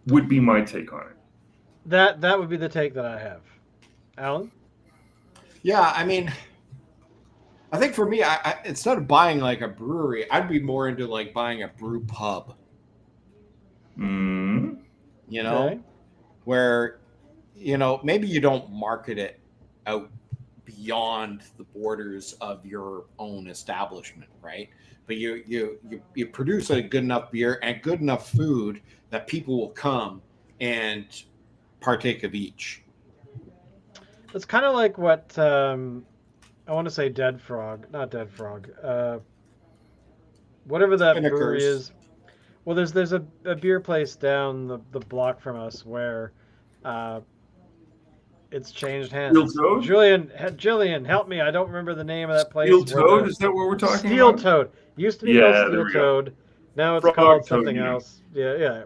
S3: Would be my take on it.
S1: That would be the take that I have. Alan?
S2: Yeah, I mean, I think for me, I instead of buying like a brewery, I'd be more into like buying a brew pub.
S1: Okay.
S2: Where, maybe you don't market it out beyond the borders of your own establishment, right? But you produce a good enough beer and good enough food that people will come and partake of each.
S1: It's kind of like what I want to say, Dead Frog, not Dead Frog. Whatever that
S2: Spinnakers.
S1: brewery is. Well, there's a beer place down the block from us where it's changed hands.
S3: Steel Toad?
S1: Jillian, help me! I don't remember the name of that place.
S3: Steel Toad? Is that what we're talking
S1: Steel
S3: about?
S1: Toad. Used to be
S3: Yeah,
S1: called Steel
S3: there we go.
S1: Toad. Now it's
S3: Frog
S1: called
S3: Toad,
S1: something
S3: yeah.
S1: else. Yeah.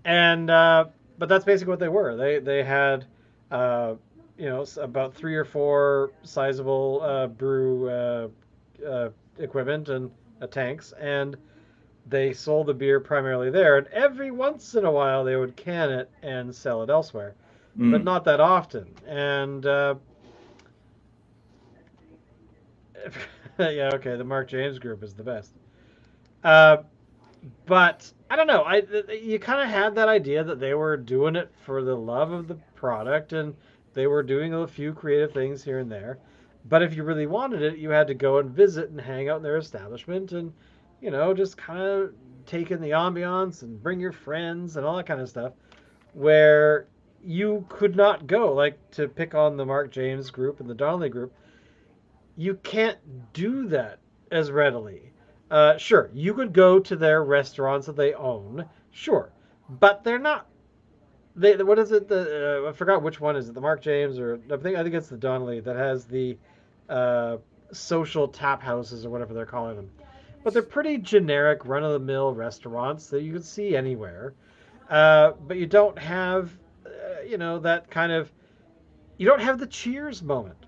S1: And but that's basically what they were. They had uh, about three or four sizable brew equipment and tanks, and they sold the beer primarily there. And every once in a while, they would can it and sell it elsewhere, but
S3: Mm.
S1: not that often. And yeah, okay, the Mark James Group is the best. Uh, but I don't know. You kind of had that idea that they were doing it for the love of the product, and they were doing a few creative things here and there. But if you really wanted it, you had to go and visit and hang out in their establishment, and just kind of take in the ambiance and bring your friends and all that kind of stuff. Where you could not go, like to pick on the Mark James Group and the Donnelly Group, you can't do that as readily. Sure, you could go to their restaurants that they own, sure, but they're not. They what is it? I forgot which one is it. The Mark James or I think it's the Donnelly that has the uh, social tap houses or whatever they're calling them. But they're pretty generic, run of the mill restaurants that you can see anywhere. But you don't have, that kind of. You don't have the Cheers moment.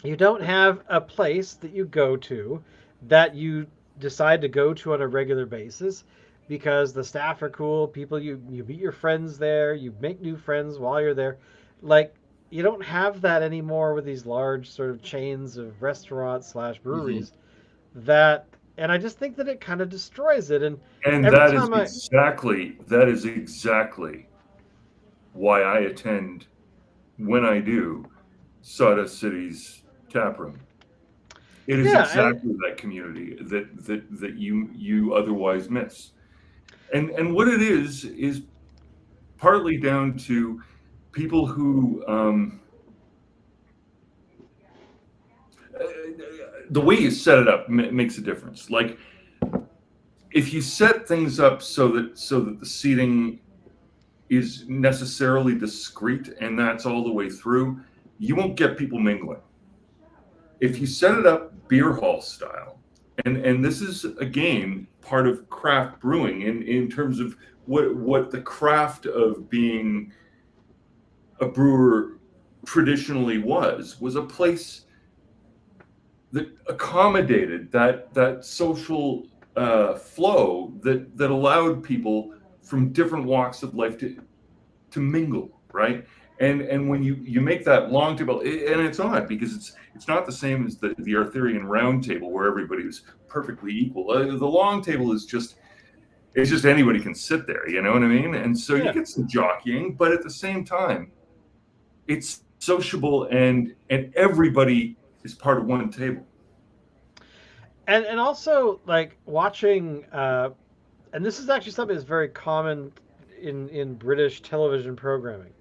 S1: You don't have a place that you go to that you decide to go to on a regular basis because the staff are cool, people you meet your friends there, you make new friends while you're there. Like you don't have that anymore with these large sort of chains of restaurants slash
S2: Hmm.
S1: breweries that and I just think that it kind of destroys it. And
S3: And
S1: every time I
S3: that is exactly why I attend when I do Sawdust City's tap room. It is
S1: yeah, and
S3: exactly that community that you otherwise miss. And what it is partly down to people who the way you set it up makes a difference. Like if you set things up so that the seating is necessarily discrete and that's all the way through, you won't get people mingling. If you set it up beer hall style, and this is again part of craft brewing in terms of what the craft of being a brewer traditionally was a place that accommodated that social flow that allowed people from different walks of life to mingle, right? And when you make that long table, and it's odd because it's not the same as the Arthurian round table where everybody was perfectly equal. The long table is just it's just anybody can sit there, you know what I mean? And so you
S1: yeah.
S3: get some jockeying, but at the same time, it's sociable and everybody is part of one table.
S1: And also like watching and this is actually something that's very common in British television programming,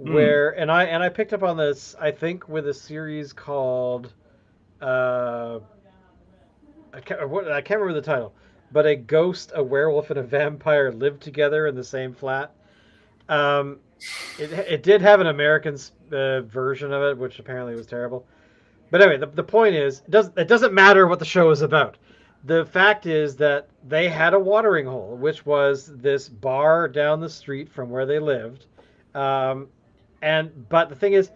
S3: Hmm.
S1: where and I picked up on this I think with a series called uh, I can't remember the title, but a ghost, a werewolf, and a vampire live together in the same flat. Um, it did have an American version of it, which apparently was terrible. But anyway, the point is, it doesn't matter what the show is about. The fact is that they had a watering hole, which was this bar down the street from where they lived. Um, but the thing is,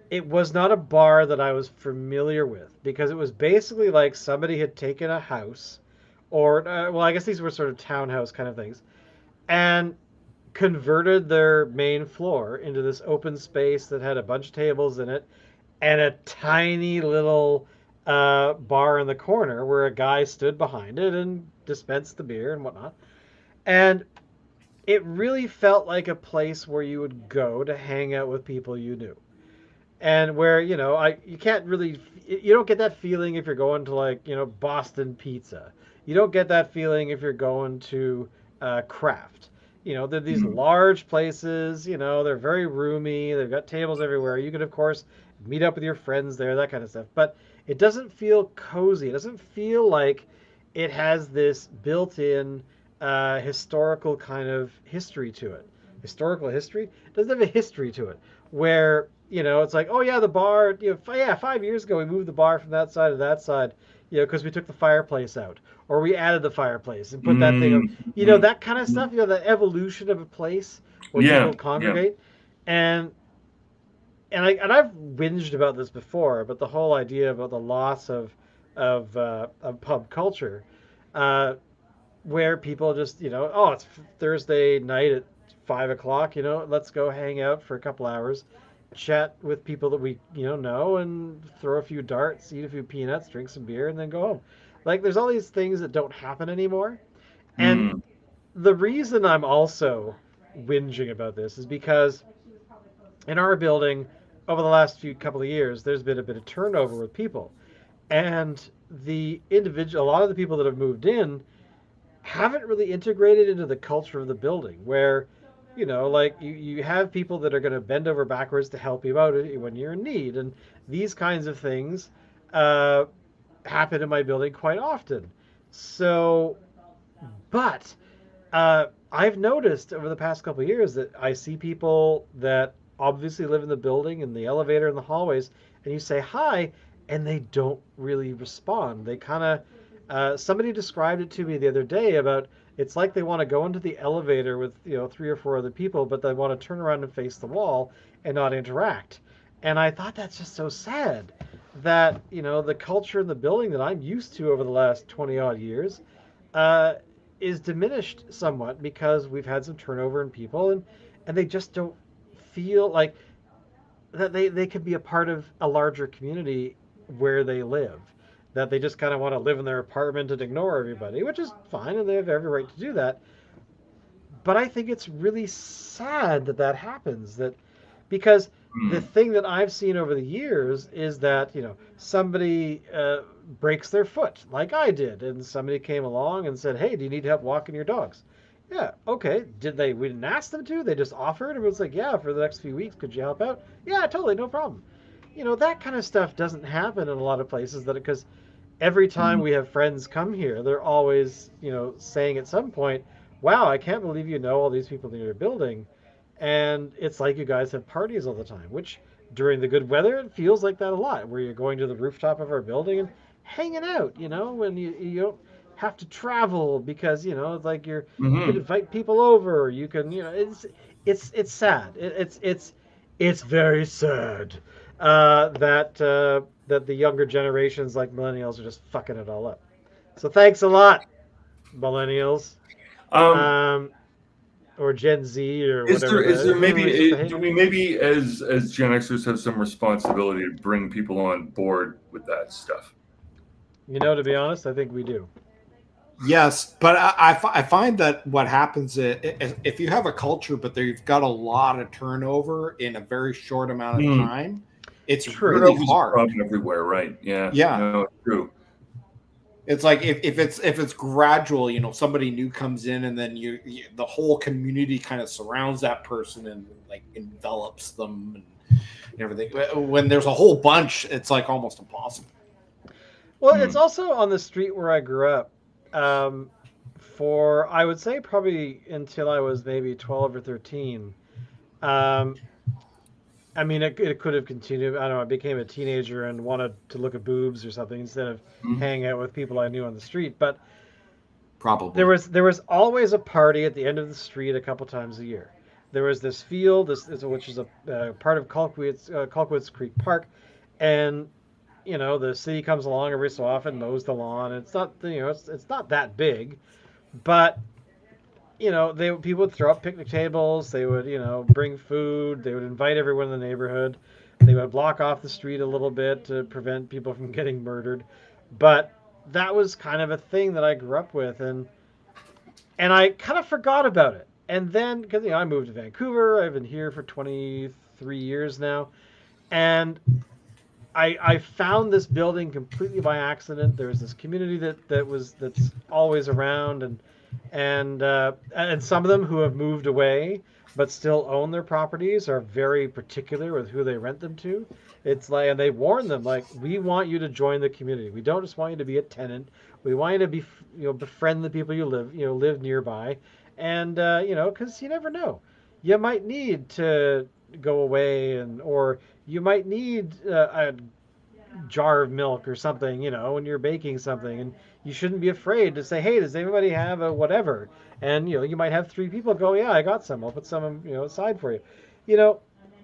S1: it was not a bar that I was familiar with because it was basically like somebody had taken a house, or well, I guess these were sort of townhouse kind of things, and converted their main floor into this open space that had a bunch of tables in it and a tiny little bar in the corner where a guy stood behind it and dispensed the beer and whatnot. And it really felt like a place where you would go to hang out with people you knew. And where, I you can't really you don't get that feeling if you're going to like, Boston Pizza. You don't get that feeling if you're going to Kraft. They're these
S3: Hmm.
S1: large places, they're very roomy, they've got tables everywhere. You can of course meet up with your friends there, that kind of stuff. But it doesn't feel cozy. It doesn't feel like it has this built-in historical kind of history to it. Historical history? It doesn't have a history to it where it's like, oh yeah, the bar, yeah, 5 years ago we moved the bar from that side to that side. because we took the fireplace out, or we added the fireplace and put that thing up,
S3: Mm, mm,
S1: that kind of stuff. The evolution of a place where
S3: yeah,
S1: people
S3: yeah.
S1: congregate, and I've whinged about this before, but the whole idea about the loss of pub culture, uh, where people just oh, it's Thursday night at 5 o'clock, let's go hang out for a couple hours, chat with people that we know, and throw a few darts, eat a few peanuts, drink some beer, and then go home. Like there's all these things that don't happen anymore, and
S3: Mm,
S1: the reason I'm also whinging about this is because in our building over the last few couple of years, there's been a bit of turnover with people, and a lot of the people that have moved in haven't really integrated into the culture of the building. Where, like you have people that are going to bend over backwards to help you out when you're in need, and these kinds of things uh, happen in my building quite often. So, but I've noticed over the past couple of years that I see people that obviously live in the building, in the elevator, in the hallways, and you say hi, and they don't really respond. They kind of, somebody described it to me the other day about it's like they want to go into the elevator with three or four other people, but they want to turn around and face the wall and not interact. And I thought that's just so sad that the culture in the building that I'm used to over the last 20 odd years uh, is diminished somewhat because we've had some turnover in people, and they just don't feel like that they can be a part of a larger community where they live. That they just kind of want to live in their apartment and ignore everybody, which is fine, and they have every right to do that. But I think it's really sad that that happens. That because the
S3: mm.
S1: thing that I've seen over the years is that somebody breaks their foot like I did, and somebody came along and said, "Hey, do you need help walking your dogs?" Yeah, okay. Did they? We didn't ask them to. They just offered. It was like, "Yeah, for the next few weeks, could you help out?" Yeah, totally, no problem. That kind of stuff doesn't happen in a lot of places. That because every time
S3: Mm.
S1: we have friends come here, they're always, saying at some point, "Wow, I can't believe you know all these people in your building." And it's like you guys have parties all the time, which during the good weather, it feels like that a lot, where you're going to the rooftop of our building and hanging out, when you don't have to travel because, it's like you can
S3: Hmm.
S1: invite people over, you can, it's sad. It's very sad that the younger generations like millennials are just fucking it all up. So thanks a lot, millennials,
S3: Um,
S1: um, or Gen Z or
S3: is
S1: whatever
S3: there
S1: the who are we supposed to
S3: do
S1: hate?
S3: we maybe as Gen Xers have some responsibility to bring people on board with that stuff?
S1: To be honest, I think we do.
S2: Yes, but I find that what happens if you have a culture, but you've got a lot of turnover in a very short amount of
S3: Mm.
S2: time, it's
S1: True.
S2: really
S3: Turnover is a
S2: hard.
S3: problem everywhere, right? Yeah,
S2: Yeah,
S3: no, it's true.
S2: it's like if it's gradual, somebody new comes in, and then the whole community kind of surrounds that person and like envelops them and everything. When there's a whole bunch, it's like almost impossible.
S1: Well, it's
S3: Mm.
S1: also on the street where I grew up. Um, for I would say probably until I was maybe 12 or 13. Um, I mean, it could have continued. I don't know. I became a teenager and wanted to look at boobs or something instead of
S3: Mm.
S1: hanging out with people I knew on the street. But there
S2: Probably.
S1: was there was always a party at the end of the street a couple times a year. There was this field, which is a part of Colquitt's Creek Park, and the city comes along every so often, mows the lawn. It's not it's not that big, but people would throw up picnic tables. They would bring food. They would invite everyone in the neighborhood. They would block off the street a little bit to prevent people from getting murdered. But that was kind of a thing that I grew up with, and I kind of forgot about it. And then because I moved to Vancouver, I've been here for 23 years now, and I found this building completely by accident. There was this community that's always around, and some of them who have moved away but still own their properties are very particular with who they rent them to. It's like, and they warn them like, we want you to join the community. We don't just want you to be a tenant. We want you to be befriend the people you live nearby, and because you never know, you might need to go away, or you might need jar of milk or something, when you're baking something, and you shouldn't be afraid to say, "Hey, does anybody have a whatever?" And you might have three people go, "Yeah, I got some. I'll put some, aside for you." You know,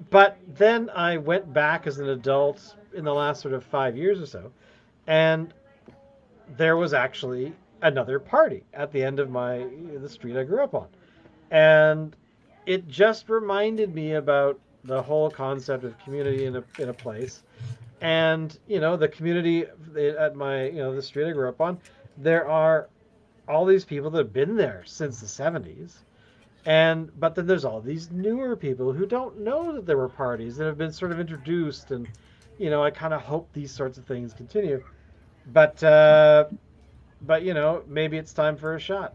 S1: but then I went back as an adult in the last sort of 5 years or so, and there was actually another party at the end of the street I grew up on, and it just reminded me about the whole concept of community in a place. And the community at my the street I grew up on, there are all these people that have been there since the 70s, and but then there's all these newer people who don't know that there were parties that have been sort of introduced. And I kind of hope these sorts of things continue. But maybe it's time for a shot.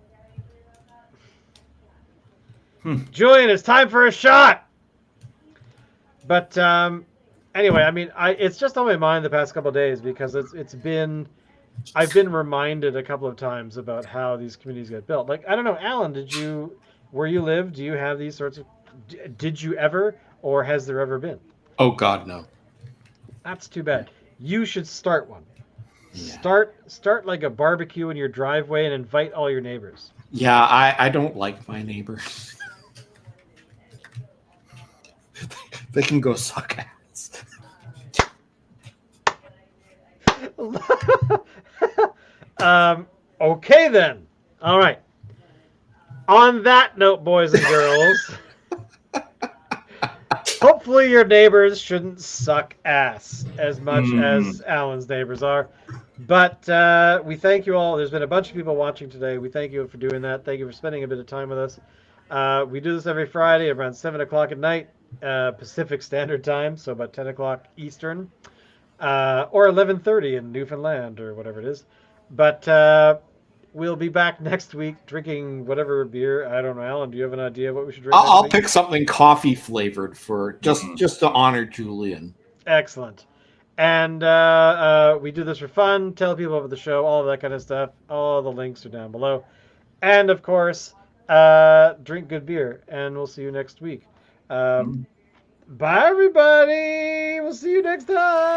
S1: Julian, it's time for a shot. But anyway, I mean, it's just on my mind the past couple of days because I've been reminded a couple of times about how these communities get built. Like, I don't know, Alan, where you live, do you have these sorts of, did you ever, or has there ever been?
S2: Oh God, no.
S1: That's too bad. You should start one.
S2: Yeah.
S1: Start like a barbecue in your driveway and invite all your neighbors.
S2: Yeah, I don't like my neighbors. They can go suck ass.
S1: Okay then. All right. On that note, boys and girls, hopefully your neighbors shouldn't suck ass as much as Alan's neighbors are. But we thank you all. There's been a bunch of people watching today. We thank you for doing that. Thank you for spending a bit of time with us. We do this every Friday around 7 o'clock at night, Pacific Standard Time, so about 10 o'clock Eastern, or 11:30 in Newfoundland or whatever it is. But we'll be back next week drinking whatever beer. I don't know, Alan. Do you have an idea what we should drink?
S2: I'll pick something coffee flavored for just to honor Julian.
S1: Excellent. And we do this for fun. Tell people about the show, all of that kind of stuff. All the links are down below. And of course, drink good beer. And we'll see you next week. Bye, everybody. We'll see you next time.